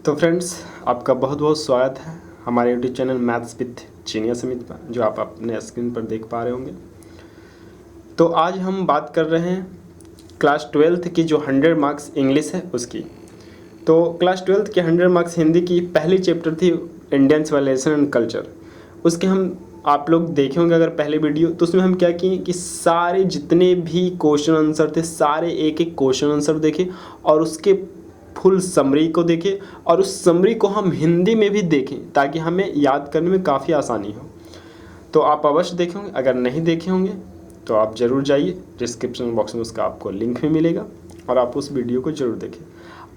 तो फ्रेंड्स, आपका बहुत बहुत स्वागत है हमारे YouTube channel maths with genius Amit पर, जो आप अपने स्क्रीन पर देख पा रहे होंगे। तो आज हम बात कर रहे हैं क्लास 12th की जो 100 मार्क्स इंग्लिश है उसकी। तो क्लास 12th के 100 मार्क्स हिंदी की पहली चैप्टर थी इंडियन सिविलाइजेशन एंड कल्चर। उसके हम आप लोग देखे होंगे अगर पहले वीडियो, तो उसमें हम क्या किए कि सारे जितने भी क्वेश्चन आंसर थे सारे एक एक क्वेश्चन आंसर देखे और उसके फुल समरी को देखें और उस समरी को हम हिंदी में भी देखें ताकि हमें याद करने में काफ़ी आसानी हो। तो आप अवश्य देखे होंगे, अगर नहीं देखे होंगे तो आप ज़रूर जाइए, डिस्क्रिप्शन बॉक्स में उसका आपको लिंक भी मिलेगा और आप उस वीडियो को ज़रूर देखें।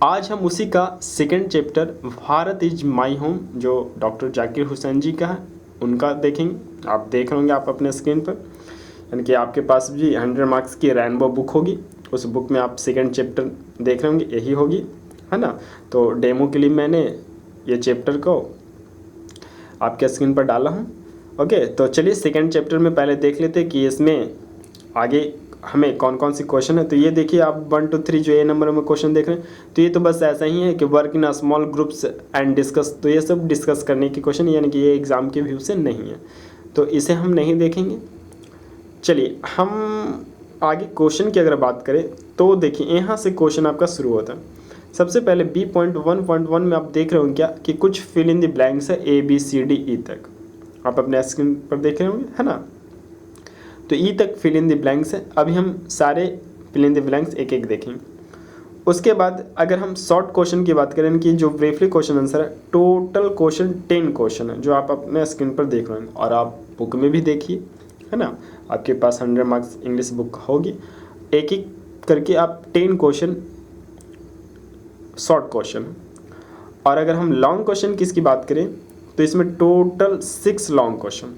आज हम उसी का second chapter Bharat is my home, जो डॉक्टर जाकिर हुसैन जी का है, उनका देखेंगे। आप देख रहे होंगे आप अपने स्क्रीन पर, यानी कि आपके पास भी 100 मार्क्स की रेनबो बुक होगी। उस बुक में आप सेकंड चैप्टर देख रहे होंगे, यही होगी, है ना। तो डेमो के लिए मैंने ये चैप्टर को आपके स्क्रीन पर डाला हूँ। ओके, तो चलिए सेकंड चैप्टर में पहले देख लेते हैं कि इसमें आगे हमें कौन कौन सी क्वेश्चन है। तो ये देखिए आप 1 2 3 जो ए नंबर में क्वेश्चन देख रहे हैं, तो ये तो बस ऐसा ही है कि work in small groups and discuss. तो ये सब डिस्कस करने की क्वेश्चन, यानी कि ये एग्ज़ाम के व्यू से नहीं है, तो इसे हम नहीं देखेंगे। चलिए हम आगे क्वेश्चन की अगर बात करें तो देखिए यहाँ से क्वेश्चन आपका शुरू होता है। सबसे पहले B.1.1 में आप देख रहे होंगे क्या कि कुछ फिल इन द ब्लैंक्स है ABCDE तक, आप अपने स्क्रीन पर देख रहे होंगे, है ना। तो ई तक फिल इन द ब्लैंक्स है। अभी हम सारे फिल इन द ब्लैंक्स एक एक देखेंगे। उसके बाद अगर हम शॉर्ट क्वेश्चन की बात करें कि जो ब्रीफली क्वेश्चन आंसर है, टोटल क्वेश्चन 10 क्वेश्चन है जो आप अपने स्क्रीन पर देख रहे हैं और आप बुक में भी देखिए, है ना। आपके पास 100 मार्क्स इंग्लिश बुक होगी, एक एक करके आप 10 क्वेश्चन शॉर्ट क्वेश्चन। और अगर हम लॉन्ग क्वेश्चन की इसकी बात करें तो इसमें टोटल 6 लॉन्ग क्वेश्चन।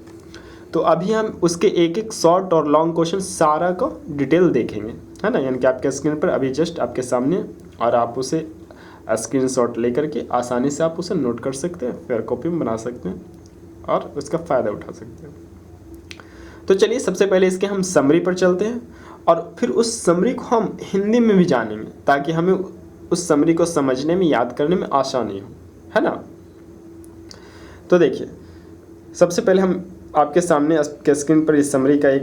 तो अभी हम उसके एक एक शॉर्ट और लॉन्ग क्वेश्चन सारा को डिटेल देखेंगे, है ना। यानी कि आपके स्क्रीन पर अभी जस्ट आपके सामने, और आप उसे स्क्रीनशॉट लेकर के आसानी से आप उसे नोट कर सकते हैं, फिर कॉपी में बना सकते हैं और उसका फ़ायदा उठा सकते हैं। तो चलिए सबसे पहले इसके हम समरी पर चलते हैं और फिर उस समरी को हम हिंदी में भी जानेंगे ताकि हमें उस समरी को समझने में, याद करने में आसानी हो, है ना। तो देखिए सबसे पहले हम आपके सामने के स्क्रीन पर इस समरी का एक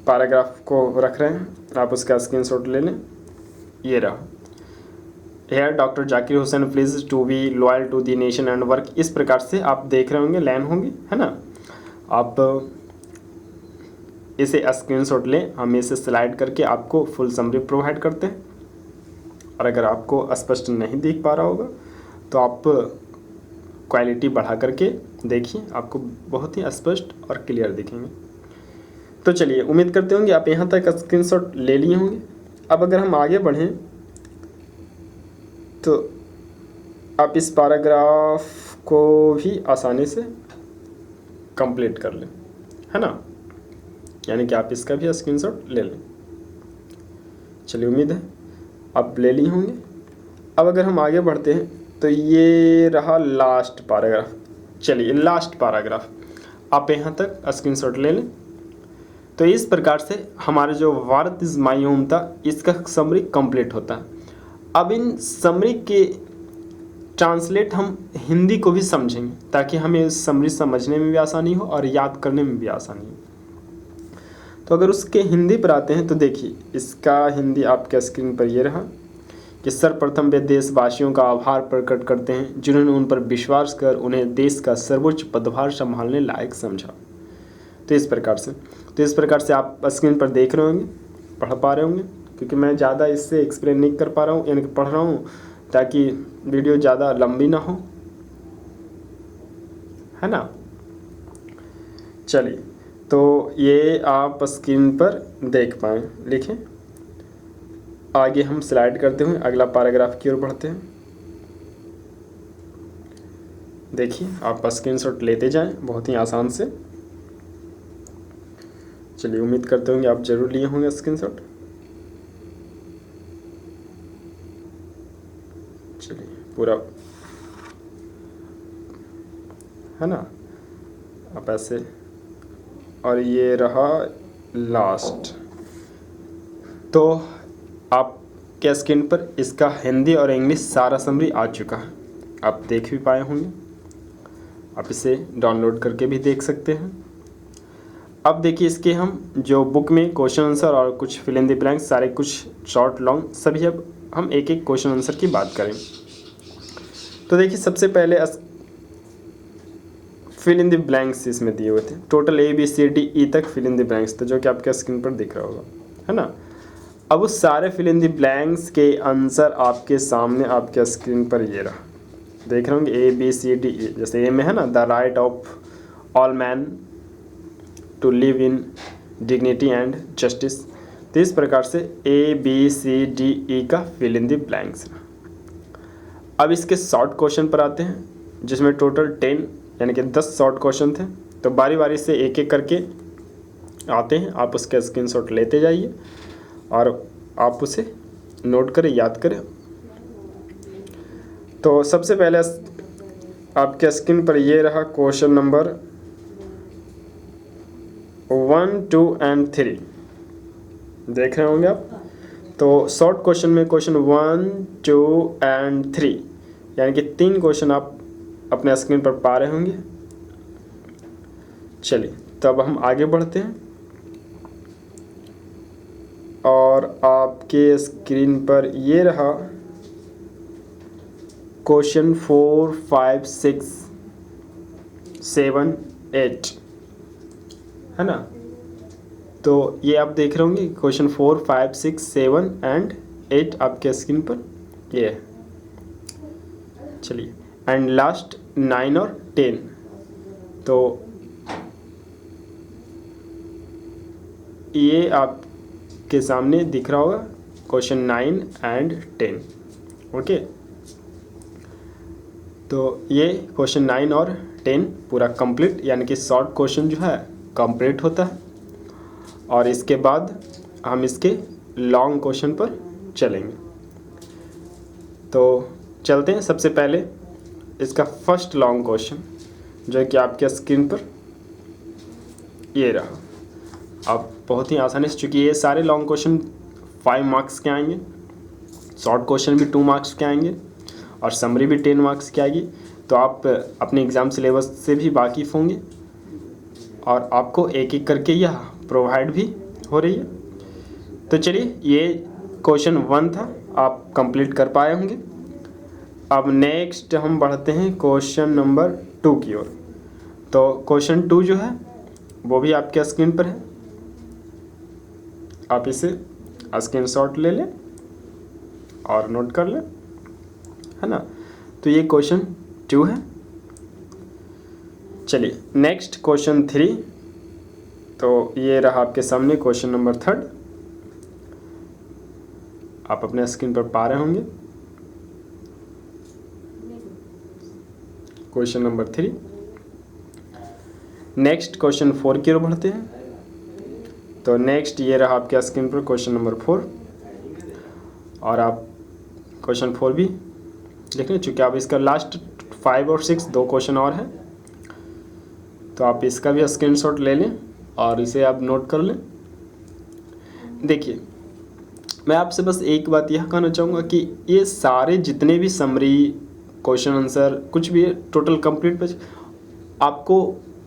पैराग्राफ को रख रहे हैं, आप उसका स्क्रीनशॉट ले लें। ये रहा, here doctor Zakir Hussain please to be loyal to the nation and work. इस प्रकार से आप देख रहे होंगे, लाइन होंगी, है ना। आप इसे स्क्रीनशॉट लें, हम इसे स्लाइड करके आपको फुल समरी प्रोवाइड करते हैं। और अगर आपको स्पष्ट नहीं दिख पा रहा होगा तो आप क्वालिटी बढ़ा करके देखिए, आपको बहुत ही स्पष्ट और क्लियर दिखेंगे। तो चलिए उम्मीद करते होंगे आप यहाँ तक स्क्रीनशॉट ले लिए होंगे। अब अगर हम आगे बढ़ें तो आप इस पैराग्राफ को भी आसानी से कंप्लीट कर लें, है ना। यानी कि आप इसका भी स्क्रीनशॉट ले लें। चलिए उम्मीद है आप ले लिए होंगे। अब अगर हम आगे बढ़ते हैं तो ये रहा लास्ट पैराग्राफ। चलिए लास्ट पैराग्राफ आप यहाँ तक स्क्रीनशॉट ले लें। तो इस प्रकार से हमारा जो भारत इज माई होम था, इसका समरी कंप्लीट होता है। अब इन समरी के ट्रांसलेट हम हिंदी को भी समझेंगे ताकि हमें इस समरी समझने में भी आसानी हो और याद करने में भी आसानी हो। तो अगर उसके हिंदी पर आते हैं तो देखिए इसका हिंदी आपके स्क्रीन पर ये रहा कि सर्वप्रथम वे देशवासियों का आभार प्रकट करते हैं जिन्होंने उन पर विश्वास कर उन्हें देश का सर्वोच्च पदभार संभालने लायक समझा। तो इस प्रकार से आप स्क्रीन पर देख रहे होंगे, पढ़ पा रहे होंगे, क्योंकि मैं ज़्यादा इससे एक्सप्लेन नहीं कर पा रहा हूँ, यानी कि पढ़ रहा हूँ ताकि वीडियो ज़्यादा लंबी ना हो, है ना। चलिए तो ये आप स्क्रीन पर देख पाएँ, लिखें। आगे हम स्लाइड करते हुए अगला पैराग्राफ की ओर बढ़ते हैं। देखिए आप स्क्रीनशॉट लेते जाएं बहुत ही आसान से। चलिए उम्मीद करते होंगे आप जरूर लिए होंगे स्क्रीनशॉट। चलिए पूरा, है ना, आप ऐसे। और ये रहा लास्ट। तो आपके स्क्रीन पर इसका हिंदी और इंग्लिश सारा समरी आ चुका है। आप देख भी पाए होंगे। आप इसे डाउनलोड करके भी देख सकते हैं। अब देखिए इसके हम जो बुक में क्वेश्चन आंसर और कुछ फिल इन द ब्लैंक्स सारे कुछ शॉर्ट लॉन्ग सभी, अब हम एक एक क्वेश्चन आंसर की बात करें। तो देखिए सबसे पहले फिल इन द ब्लैंक्स इसमें दिए हुए थे, टोटल ABCDE तक फिल इन द ब्लैंक्स थे, जो कि आपके स्क्रीन पर दिख रहा होगा, है ना। अब उस सारे फिल इन द ब्लैंक्स के आंसर आपके सामने आपके स्क्रीन पर ये रहा, देख रहे होंगे ABCDE। जैसे ए में है ना, the right of all man to live in dignity and justice. तो इस प्रकार से ABCDE का फिल इन द ब्लैंक्स। अब इसके शॉर्ट क्वेश्चन पर आते हैं, जिसमें टोटल 10 यानी कि 10 शॉर्ट क्वेश्चन थे। तो बारी बारी से एक एक करके आते हैं, आप उसके स्क्रीनशॉट लेते जाइए और आप उसे नोट करें, याद करें। तो सबसे पहले आपके स्क्रीन पर ये रहा क्वेश्चन नंबर 1, 2 एंड 3, देख रहे होंगे आप। तो शॉर्ट क्वेश्चन में क्वेश्चन 1, 2 एंड 3 यानी कि 3 क्वेश्चन आप अपने स्क्रीन पर पा रहे होंगे। चलिए तब हम आगे बढ़ते हैं और आपके स्क्रीन पर ये रहा क्वेश्चन 4, 5, 6, 7, 8, है ना। तो ये आप देख रहे होंगे क्वेश्चन 4, 5, 6, 7 एंड 8 आपके स्क्रीन पर ये है। चलिए एंड लास्ट 9 और 10, तो ये आपके सामने दिख रहा होगा क्वेश्चन 9 एंड 10। ओके, तो ये क्वेश्चन 9 और 10 पूरा कंप्लीट, यानी कि शॉर्ट क्वेश्चन जो है कंप्लीट होता है। और इसके बाद हम इसके लॉन्ग क्वेश्चन पर चलेंगे। तो चलते हैं। सबसे पहले इसका फर्स्ट लॉन्ग क्वेश्चन जो है कि आपके स्क्रीन पर ये रहा। अब बहुत ही आसानी से, चूँकि ये सारे लॉन्ग क्वेश्चन 5 मार्क्स के आएंगे, शॉर्ट क्वेश्चन भी 2 मार्क्स के आएंगे और समरी भी 10 मार्क्स की आएगी। तो आप अपने एग्ज़ाम सिलेबस से भी वाकिफ़ होंगे और आपको एक एक करके यह प्रोवाइड भी हो रही है। तो चलिए, ये क्वेश्चन 1 था, आप कंप्लीट कर पाए होंगे। अब नेक्स्ट हम बढ़ते हैं क्वेश्चन नंबर 2 की ओर। तो क्वेश्चन 2 जो है वो भी आपके स्क्रीन पर है, आप इसे स्क्रीनशॉट ले लें और नोट कर लें, है ना। तो ये क्वेश्चन 2 है। चलिए नेक्स्ट क्वेश्चन 3, तो ये रहा आपके सामने क्वेश्चन नंबर 3, आप अपने स्क्रीन पर पा रहे होंगे क्वेश्चन नंबर 3। नेक्स्ट क्वेश्चन 4 की ओर बढ़ते हैं। तो नेक्स्ट ये रहा आपके स्क्रीन पर क्वेश्चन नंबर 4 और आप क्वेश्चन 4 भी देख लें, चूँकि आप इसका लास्ट 5 और 6 2 क्वेश्चन और हैं, तो आप इसका भी स्क्रीनशॉट ले लें और इसे आप नोट कर लें। देखिए, मैं आपसे बस एक बात यह कहना चाहूँगा कि ये सारे जितने भी समरी क्वेश्चन आंसर कुछ भी टोटल कंप्लीट पेज आपको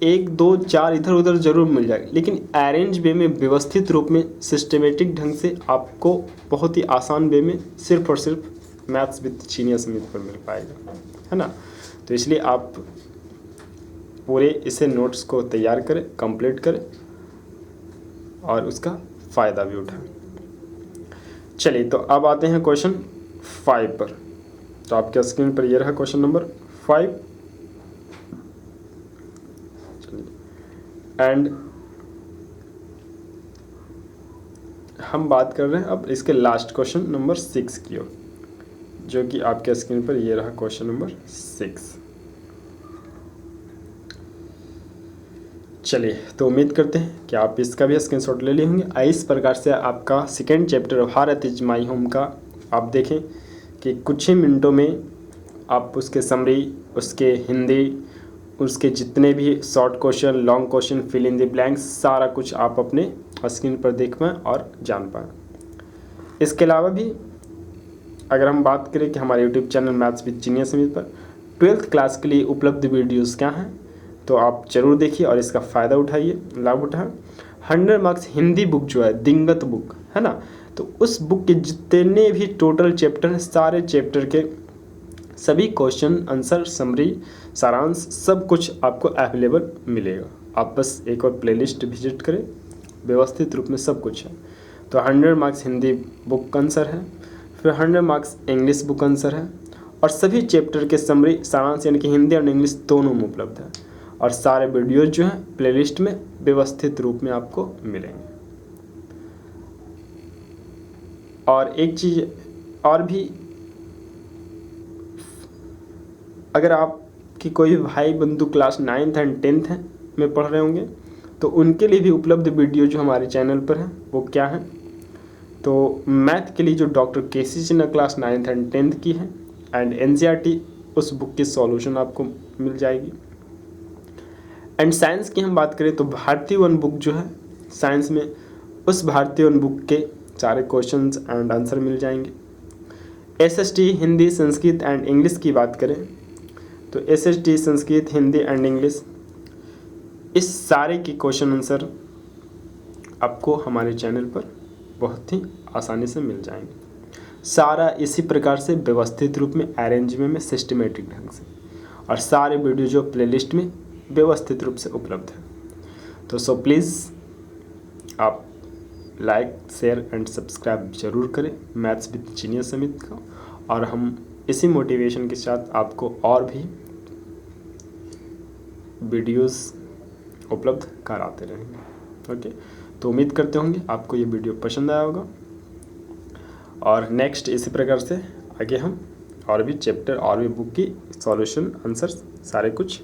1, 2, 4 इधर उधर ज़रूर मिल जाएगा, लेकिन अरेंज वे में, व्यवस्थित रूप में, सिस्टमेटिक ढंग से आपको बहुत ही आसान वे में सिर्फ और सिर्फ मैथ्स विद चिनिया समिति पर मिल पाएगा, है ना। तो इसलिए आप पूरे इसे नोट्स को तैयार करें, कंप्लीट करें और उसका फ़ायदा भी उठाएं। चलिए, तो अब आते हैं क्वेश्चन 5 पर। तो आपके स्क्रीन पर ये रहा क्वेश्चन नंबर 5 एंड हम बात कर रहे हैं अब इसके लास्ट क्वेश्चन नंबर 6 की ओर, जो कि आपके स्क्रीन पर ये रहा क्वेश्चन नंबर 6। चलिए, तो उम्मीद करते हैं कि आप इसका भी स्क्रीनशॉट ले लिए होंगे। इस प्रकार से आपका second chapter Bharat is my home का आप देखें कि कुछ ही मिनटों में आप उसके समरी, उसके हिंदी, उसके जितने भी short question, long question, fill in the blanks, सारा कुछ आप अपने स्क्रीन पर देख पाएँ और जान पाएँ। इसके अलावा भी अगर हम बात करें कि हमारे YouTube channel maths with genius समिति पर ट्वेल्थ क्लास के लिए उपलब्ध वीडियोस क्या हैं, तो आप जरूर देखिए और इसका फ़ायदा उठाइए, लाभ उठाएं। 100 मार्क्स हिंदी बुक जो है, दिंगत बुक है ना, तो उस बुक के जितने भी टोटल चैप्टर हैं, सारे चैप्टर के सभी क्वेश्चन आंसर, समरी, सारांश सब कुछ आपको अवेलेबल मिलेगा। आप बस एक और प्लेलिस्ट विजिट करें, व्यवस्थित रूप में सब कुछ है। तो 100 मार्क्स हिंदी बुक का आंसर है, फिर 100 मार्क्स इंग्लिश बुक आंसर है, और सभी चैप्टर के समरी, सारांश यानी कि हिंदी और इंग्लिश दोनों में उपलब्ध है। और सारे वीडियोज जो हैं प्लेलिस्ट में व्यवस्थित रूप में आपको मिलेंगे। और एक चीज़ और भी, अगर आपकी कोई भाई बंधु क्लास 9th एंड 10th में पढ़ रहे होंगे तो उनके लिए भी उपलब्ध वीडियो जो हमारे चैनल पर है वो क्या है, तो मैथ के लिए जो doctor K C Sinha class 9th and 10th की है, एंड एनसीईआरटी उस बुक की सॉल्यूशन आपको मिल जाएगी। एंड साइंस की हम बात करें तो भारतीय वन बुक जो है साइंस में, उस भारतीय वन बुक के सारे क्वेश्चंस एंड आंसर मिल जाएंगे। SST Hindi, Sanskrit and English की बात करें तो SST, Sanskrit, Hindi and English, इस सारे के क्वेश्चन आंसर आपको हमारे चैनल पर बहुत ही आसानी से मिल जाएंगे। सारा इसी प्रकार से व्यवस्थित रूप में, अरेंजमेंट में, सिस्टमेटिक ढंग से, और सारे वीडियो जो प्लेलिस्ट में व्यवस्थित रूप से उपलब्ध है। तो सो प्लीज़ आप लाइक, शेयर एंड सब्सक्राइब जरूर करें मैथ्स विद जीनियस समित का, और हम इसी मोटिवेशन के साथ आपको और भी वीडियोस उपलब्ध कराते रहेंगे। ओके, तो उम्मीद करते होंगे आपको ये वीडियो पसंद आया होगा, और नेक्स्ट इसी प्रकार से आगे हम और भी चैप्टर और भी बुक की सॉल्यूशन, आंसर सारे कुछ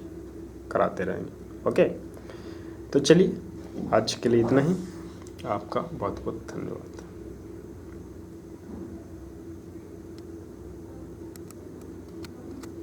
कराते रहेंगे। ओके, तो चलिए आज के लिए इतना ही। आपका बहुत बहुत धन्यवाद।